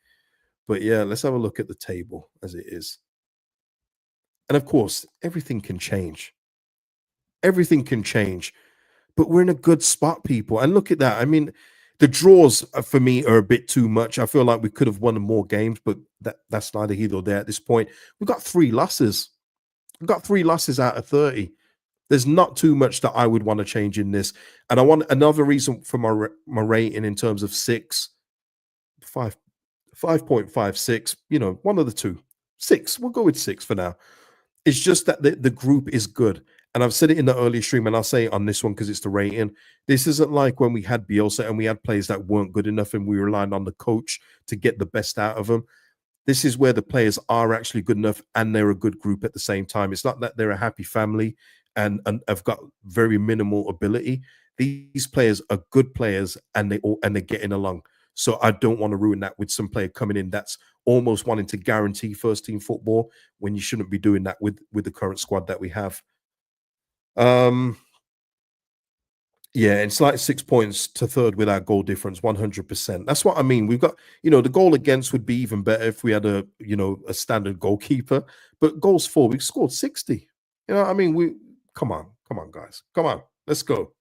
But yeah, let's have a look at the table as it is. And of course, everything can change. Everything can change. But we're in a good spot, people. And look at that. I mean, the draws for me are a bit too much. I feel like we could have won more games, but that's neither here nor there at this point. We've got 3 losses. We've got 3 losses out of 30. There's not too much that I would want to change in this. And I want another reason for my rating in terms of 5.56, you know, one of the two. 6. We'll go with 6 for now. It's just that the group is good. And I've said it in the earlier stream, and I'll say it on this one because it's the rating. This isn't like when we had Bielsa and we had players that weren't good enough and we relied on the coach to get the best out of them. This is where the players are actually good enough and they're a good group at the same time. It's not that they're a happy family and have got very minimal ability. These players are good players and they're getting along. So I don't want to ruin that with some player coming in that's almost wanting to guarantee first team football when you shouldn't be doing that with the current squad that we have. Yeah, it's like 6 points to third with our goal difference, 100%. That's what I mean. We've got, you know, the goal against would be even better if we had a standard goalkeeper, but goals for, we've scored 60. You know what I mean? Come on, guys. Come on. Let's go.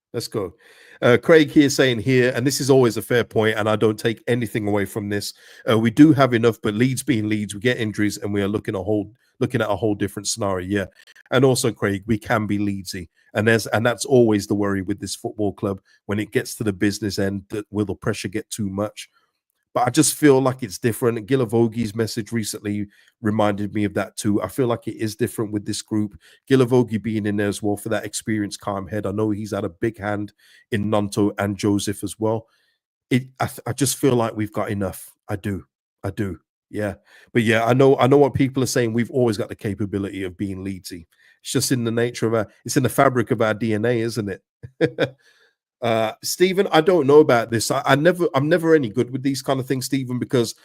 Craig here saying here, and this is always a fair point, and I don't take anything away from this. We do have enough, but Leeds being Leeds, we get injuries, and we are looking at a whole different scenario. Yeah, and also Craig, we can be Leedsy, and that's always the worry with this football club when it gets to the business end. That will the pressure get too much? But I just feel like it's different. Gilavogi's message recently reminded me of that too. I feel like it is different with this group. Gilavogi being in there as well for that experienced calm head. I know he's had a big hand in Nonto and Joseph as well. I just feel like we've got enough. I do. Yeah. But yeah, I know what people are saying. We've always got the capability of being Leedsy. It's just in the nature of it's in the fabric of our DNA, isn't it? Stephen, I don't know about this. I'm never any good with these kind of things, Stephen, because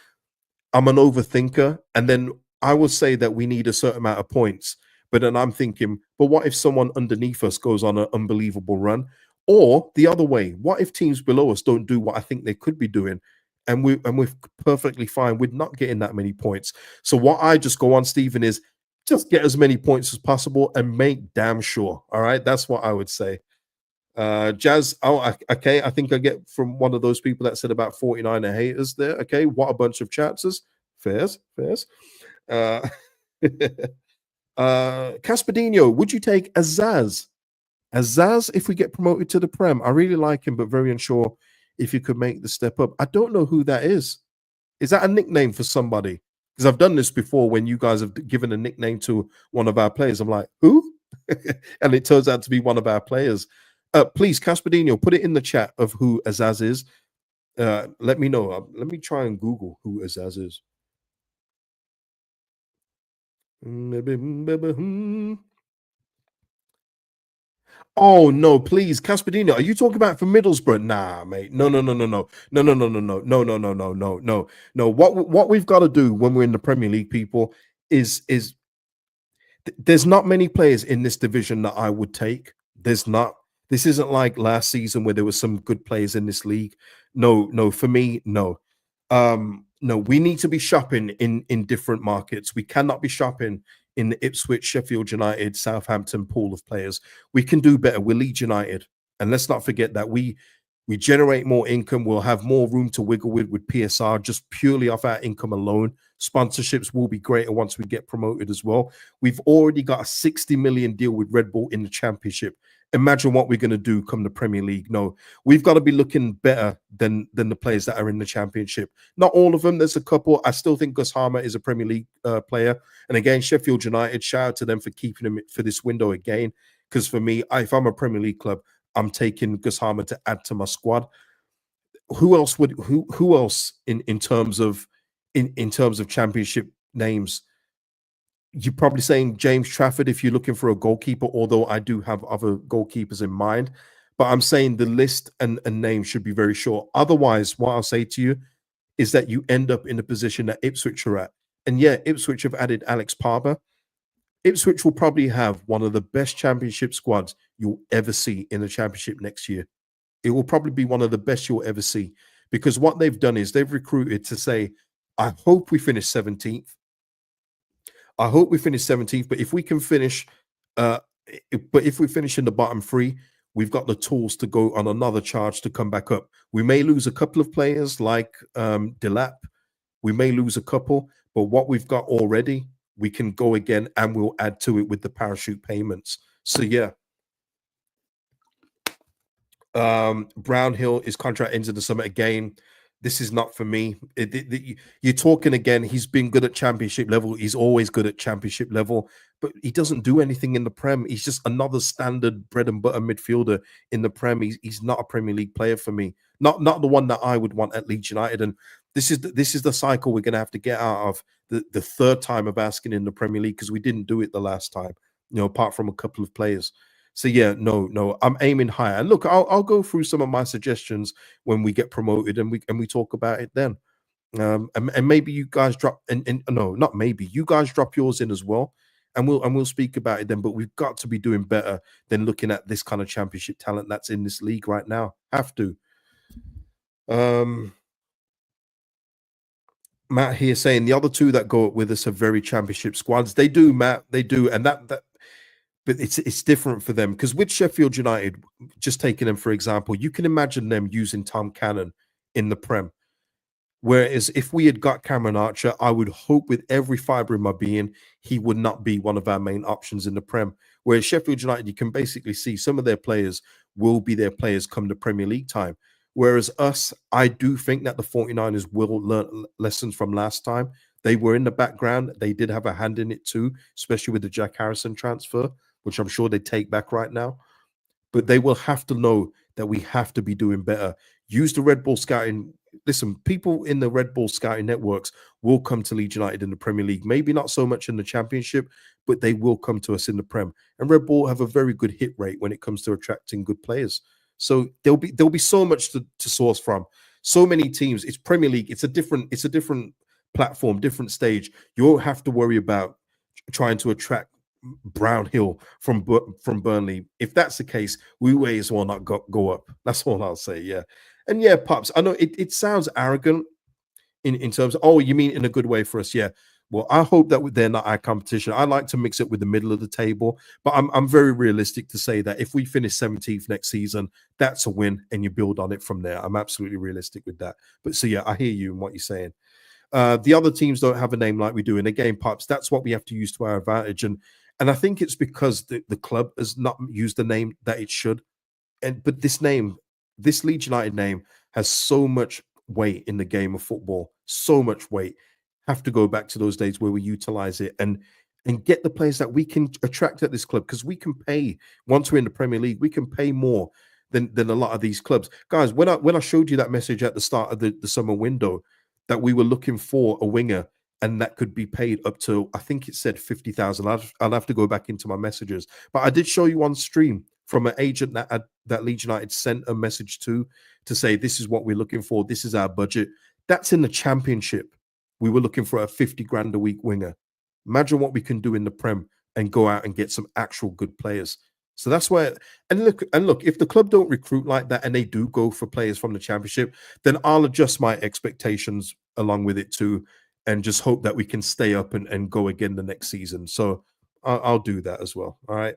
I'm an overthinker. And then I will say that we need a certain amount of points. But then I'm thinking, but what if someone underneath us goes on an unbelievable run? Or the other way, what if teams below us don't do what I think they could be doing? And we're perfectly fine with not getting that many points. So what I just go on, Stephen, is just get as many points as possible and make damn sure. All right. That's what I would say. Jazz, okay, I think I get from one of those people that said about 49 haters there. Okay, what a bunch of chatsers. Fairs. Caspadinho, would you take Azaz if we get promoted to the Prem? I really like him, but very unsure if you could make the step up. I don't know who that is. Is that a nickname for somebody? Because I've done this before when you guys have given a nickname to one of our players. I'm like, who? And it turns out to be one of our players. Please, Caspadinho, put it in the chat of who Azaz is. Let me know. Let me try and Google who Azaz is. Oh no, please, Caspadinho, are you talking about for Middlesbrough? Nah, mate. No. What we've got to do when we're in the Premier League, people, is there's not many players in this division that I would take. There's not. This isn't like last season where there were some good players in this league. No, for me, no. No, we need to be shopping in different markets. We cannot be shopping in the Ipswich, Sheffield United, Southampton pool of players. We can do better. We're Leeds United. And let's not forget that we generate more income. We'll have more room to wiggle with PSR just purely off our income alone. Sponsorships will be greater once we get promoted as well. We've already got a 60 million deal with Red Bull in the championship. Imagine what we're going to do come the Premier League. No, we've got to be looking better than the players that are in the championship. Not all of them. There's a couple. I still think Gus Harmer is a Premier League player. And again, Sheffield United, shout out to them for keeping him for this window again. Because for me, if I'm a Premier League club, I'm taking Gus Harmer to add to my squad. Who else would who else in terms of in terms of championship names? You're probably saying James Trafford if you're looking for a goalkeeper, although I do have other goalkeepers in mind. But I'm saying the list and name should be very short. Otherwise, what I'll say to you is that you end up in the position that Ipswich are at. And yeah, Ipswich have added Alex Palmer. Ipswich will probably have one of the best championship squads you'll ever see in the championship next year. It will probably be one of the best you'll ever see because what they've done is they've recruited to say, I hope we finish 17th. I hope we finish 17th, but if we can finish, but if we finish in the bottom three, we've got the tools to go on another charge to come back up. We may lose a couple of players like Delap. We may lose a couple, but what we've got already, we can go again and we'll add to it with the parachute payments. So yeah. Brownhill, his contract ends in the summer again. This is not for me. You're talking again. He's been good at championship level. He's always good at championship level, but he doesn't do anything in the Prem. He's just another standard bread and butter midfielder in the Prem. He's not a Premier League player for me. Not the one that I would want at Leeds United. And this is the cycle we're going to have to get out of. The third time of asking in the Premier League because we didn't do it the last time. Apart from a couple of players. So yeah, no, I'm aiming higher. And look, I'll go through some of my suggestions when we get promoted and we talk about it then. And maybe you guys drop and no, not maybe you guys drop yours in as well, and we'll speak about it then. But we've got to be doing better than looking at this kind of championship talent that's in this league right now. Have to. Matt here saying the other two that go up with us are very championship squads. They do, Matt. They do, and that but it's different for them because with Sheffield United, just taking them for example, you can imagine them using Tom Cannon in the Prem. Whereas if we had got Cameron Archer, I would hope with every fibre in my being he would not be one of our main options in the Prem. Whereas Sheffield United, you can basically see some of their players will be their players come the Premier League time. Whereas us, I do think that the 49ers will learn lessons from last time. They were in the background. They did have a hand in it too, especially with the Jack Harrison transfer, which I'm sure they take back right now. But they will have to know that we have to be doing better. Use the Red Bull scouting. Listen, people in the Red Bull scouting networks will come to Leeds United in the Premier League. Maybe not so much in the Championship, but they will come to us in the Prem. And Red Bull have a very good hit rate when it comes to attracting good players. So there'll be so much to source from. So many teams. It's Premier League. It's a different platform, different stage. You won't have to worry about trying to attract Brownhill from Burnley. If that's the case, we may as well not go up. That's all I'll say. Yeah. And yeah, Pops, I know it sounds arrogant in terms of, oh, you mean in a good way for us? Yeah. Well, I hope that they're not our competition. I like to mix it with the middle of the table, but I'm very realistic to say that if we finish 17th next season, that's a win, and you build on it from there. I'm absolutely realistic with that. But so yeah, I hear you and what you're saying. The other teams don't have a name like we do. And again, Pops, that's what we have to use to our advantage. And I think it's because the club has not used the name that it should. But this name, this Leeds United name, has so much weight in the game of football, so much weight. Have to go back to those days where we utilize it and get the players that we can attract at this club, because we can pay once we're in the Premier League, we can pay more than a lot of these clubs. Guys, when I showed you that message at the start of the summer window that we were looking for a winger and that could be paid up to, I think it said 50,000. I'll have to go back into my messages, but I did show you on stream from an agent that Leeds United sent a message to say, this is what we're looking for. This is our budget. That's in the Championship. We were looking for a 50 grand a week winger. Imagine what we can do in the Prem and go out and get some actual good players. So that's where, and look, if the club don't recruit like that and they do go for players from the Championship, then I'll adjust my expectations along with it too, and just hope that we can stay up and go again the next season. So I'll do that as well. All right.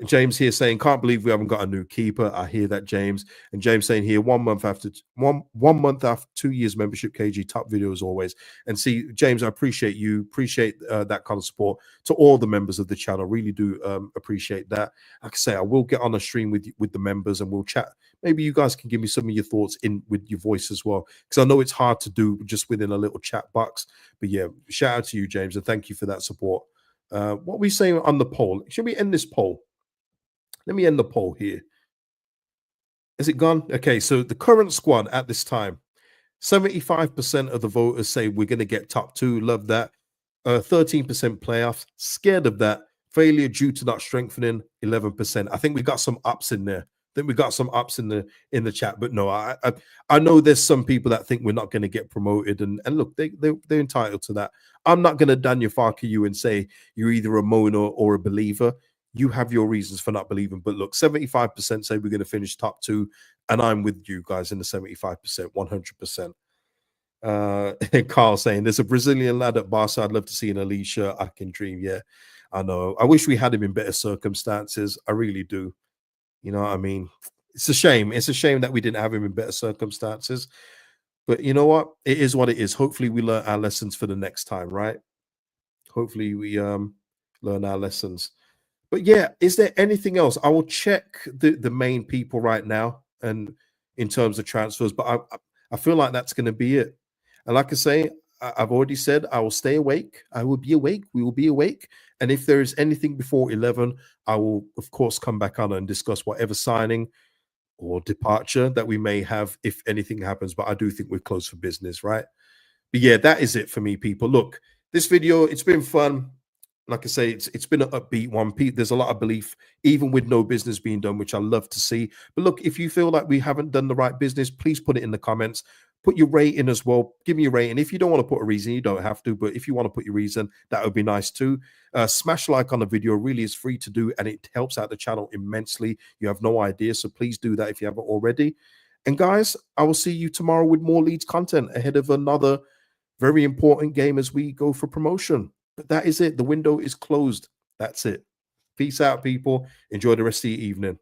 James here saying, can't believe we haven't got a new keeper. I hear that, James. And James saying here, 1 month after 1 month after 2 years membership, KG, top video as always. And see, James, I appreciate you, appreciate that kind of support to all the members of the channel. Really do appreciate that. Like I say, I will get on a stream with the members and we'll chat. Maybe you guys can give me some of your thoughts in with your voice as well, because I know it's hard to do just within a little chat box. But yeah, shout out to you, James, and thank you for that support. What are we saying on the poll? Should we end this poll? Let me end the poll here. Is it gone? Okay, so the current squad at this time, 75% of the voters say we're going to get top two. Love that. 13% playoffs. Scared of that. Failure due to not strengthening. 11%. I think we got some ups in there. I think we got some ups in the chat. But no, I know there's some people that think we're not going to get promoted, and look, they're entitled to that. I'm not going to Daniel Farker you and say you're either a moaner or a believer. You have your reasons for not believing. But look, 75% say we're going to finish top two, and I'm with you guys in the 75%, 100%. Carl saying there's a Brazilian lad at Barca I'd love to see in a Leeds shirt. I can dream. Yeah, I know. I wish we had him in better circumstances. I really do. You know what I mean? It's a shame. It's a shame that we didn't have him in better circumstances. But you know what? It is what it is. Hopefully we learn our lessons for the next time, right? Hopefully we learn our lessons. But yeah, is there anything else? I will check the main people right now and in terms of transfers, but I feel like that's going to be it. And like I say, I've already said I will stay awake. I will be awake. We will be awake. And if there is anything before 11, I will, of course, come back on and discuss whatever signing or departure that we may have if anything happens. But I do think we're close for business, right? But yeah, that is it for me, people. Look, this video, it's been fun. Like I say, it's been an upbeat one. There's a lot of belief, even with no business being done, which I love to see. But look, if you feel like we haven't done the right business, please put it in the comments. Put your rating as well. Give me a rating. If you don't want to put a reason, you don't have to. But if you want to put your reason, that would be nice too. Smash like on the video. Really is free to do, and it helps out the channel immensely. You have no idea. So please do that if you haven't already. And guys, I will see you tomorrow with more Leeds content ahead of another very important game as we go for promotion. But that is it. The window is closed. That's it. Peace out, people. Enjoy the rest of your evening.